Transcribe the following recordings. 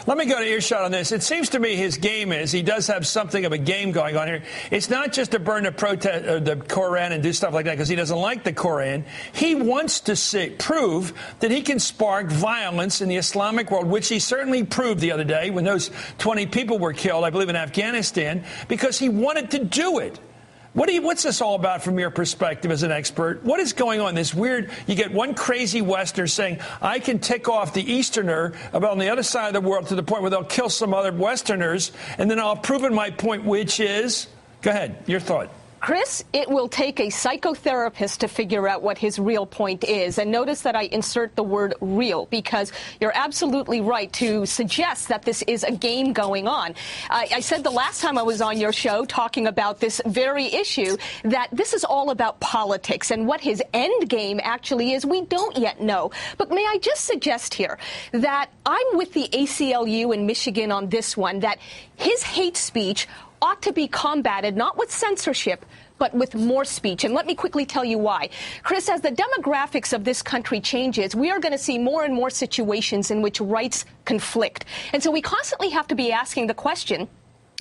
Let me go to Earshot on this. It seems to me his game is, he does have something of a game going on here. It's not just to burn the Koran and do stuff like that because he doesn't like the Koran. He wants to prove that he can spark violence in the Islamic world, which he certainly proved the other day when those 20 people were killed, I believe in Afghanistan, because he wanted to do it. What's this all about from your perspective as an expert? What is going on? This weird, you get one crazy Westerner saying, I can tick off the Easterner about on the other side of the world to the point where they'll kill some other Westerners, and then I'll have proven my point, which is, go ahead, your thought. Chris, it will take a psychotherapist to figure out what his real point is. And notice that I insert the word real, because you're absolutely right to suggest that this is a game going on. I said the last time I was on your show talking about this very issue that this is all about politics, and what his end game actually is, we don't yet know. But may I just suggest here that I'm with the ACLU in Michigan on this one, that his hate speech ought to be combated not with censorship, but with more speech. And let me quickly tell you why. Chris, as the demographics of this country changes, we are going to see more and more situations in which rights conflict. And so we constantly have to be asking the question,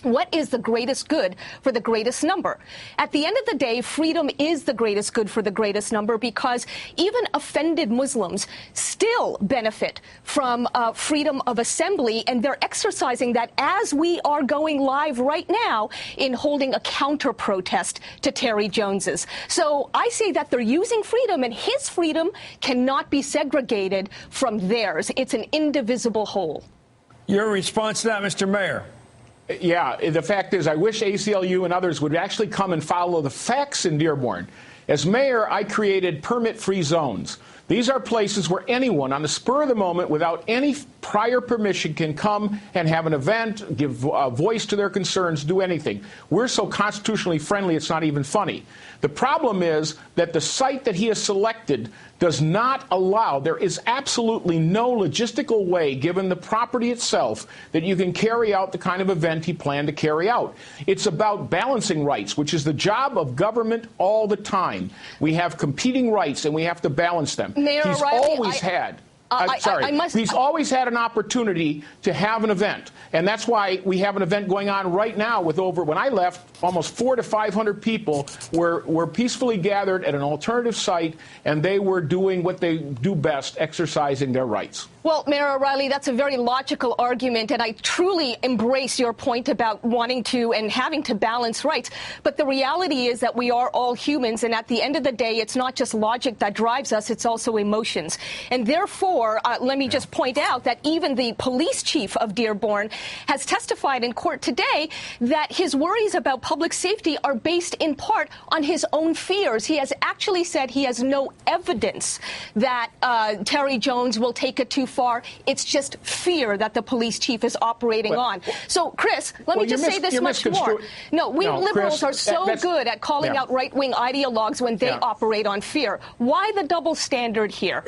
what is the greatest good for the greatest number? At the end of the day, freedom is the greatest good for the greatest number, because even offended Muslims still benefit from freedom of assembly, and they're exercising that as we are going live right now in holding a counter-protest to Terry Jones's. So I say that they're using freedom, and his freedom cannot be segregated from theirs. It's an indivisible whole. Your response to that, Mr. Mayor? Yeah, the fact is, I wish ACLU and others would actually come and follow the facts in Dearborn. As mayor, I created permit-free zones. These are places where anyone on the spur of the moment without any prior permission can come and have an event, give voice to their concerns, do anything. We're so constitutionally friendly, it's not even funny. The problem is that the site that he has selected does not allow, there is absolutely no logistical way, given the property itself, that you can carry out the kind of event he planned to carry out. It's about balancing rights, which is the job of government all the time. We have competing rights, and we have to balance them. Mayor He's O'Reilly, always had. He's always had an opportunity to have an event, and that's why we have an event going on right now with when I left, almost 400 to 500 people were peacefully gathered at an alternative site, and they were doing what they do best, exercising their rights. Well, Mayor O'Reilly, that's a very logical argument, and I truly embrace your point about wanting to and having to balance rights. But the reality is that we are all humans, and at the end of the day, it's not just logic that drives us, it's also emotions. And therefore, let me just point out that even the police chief of Dearborn has testified in court today that his worries about public safety are based in part on his own fears. He has actually said he has no evidence that Terry Jones will take it too far. It's just fear that the police chief is operating on. So, Chris, let me just say this much more. No, we liberals are so good at calling out right-wing ideologues when they operate on fear. Why the double standard here?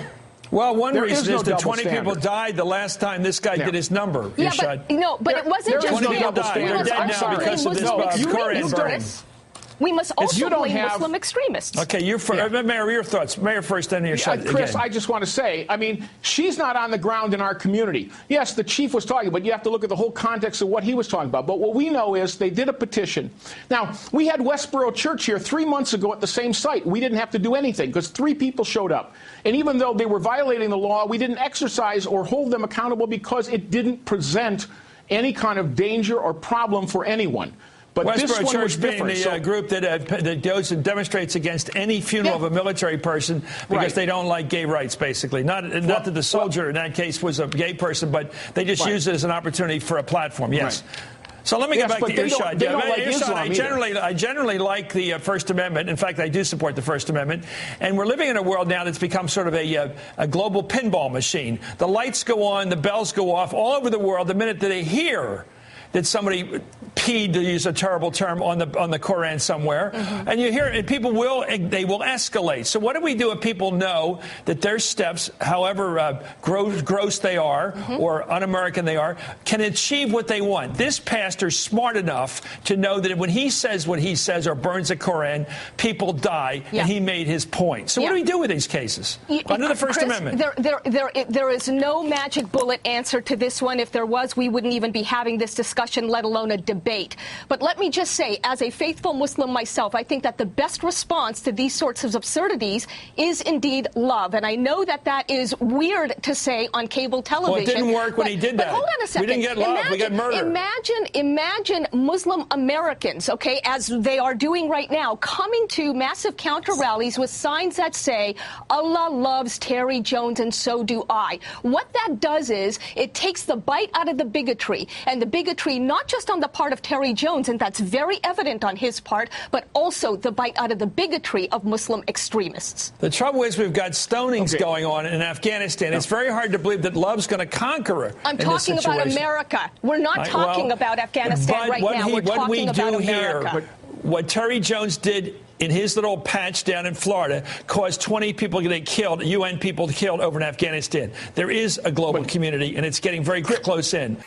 Well, one reason is that 20 people died the last time this guy did his number. Yeah, but it wasn't just 20 people died. They're dead now because of this Koran burning. We must also blame Muslim extremists. Okay, Mayor, your thoughts. Mayor first, then your shot. Chris, I just want to say, I mean, she's not on the ground in our community. Yes, the chief was talking, but you have to look at the whole context of what he was talking about. But what we know is they did a petition. Now, we had Westboro Church here 3 months ago at the same site. We didn't have to do anything because 3 people showed up. And even though they were violating the law, we didn't exercise or hold them accountable because it didn't present any kind of danger or problem for anyone. But Westboro Church being the group that goes and demonstrates against any funeral of a military person because they don't like gay rights, basically. Not that the soldier in that case was a gay person, but they just use it as an opportunity for a platform. Yes. Right. So let me get back to Earshot. I generally like the First Amendment. In fact, I do support the First Amendment. And we're living in a world now that's become sort of a global pinball machine. The lights go on, the bells go off all over the world the minute that they hear that somebody peed, to use a terrible term, on the Koran somewhere. And you hear it, people will escalate. So what do we do if people know that their steps, however gross they are or un-American they are, can achieve what they want? This pastor's smart enough to know that when he says what he says or burns the Koran, people die, and he made his point. So what do we do with these cases under the First Amendment? There is no magic bullet answer to this one. If there was, we wouldn't even be having this discussion, let alone a debate. But let me just say, as a faithful Muslim myself, I think that the best response to these sorts of absurdities is indeed love. And I know that that is weird to say on cable television. Well, it didn't work when he did that. But hold on a second. We didn't get love. We got murder. Imagine Muslim Americans, okay, as they are doing right now, coming to massive counter rallies with signs that say, Allah loves Terry Jones and so do I. What that does is it takes the bite out of the bigotry, and the bigotry not just on the part of Terry Jones, and that's very evident on his part, but also the bite out of the bigotry of Muslim extremists. The trouble is we've got stonings going on in Afghanistan. It's very hard to believe that love's going to conquer it. I'm talking about America. We're not talking about Afghanistan right now. We're talking about America. What Terry Jones did in his little patch down in Florida caused 20 people to get killed, UN people killed over in Afghanistan. There is a global community, and it's getting very close in.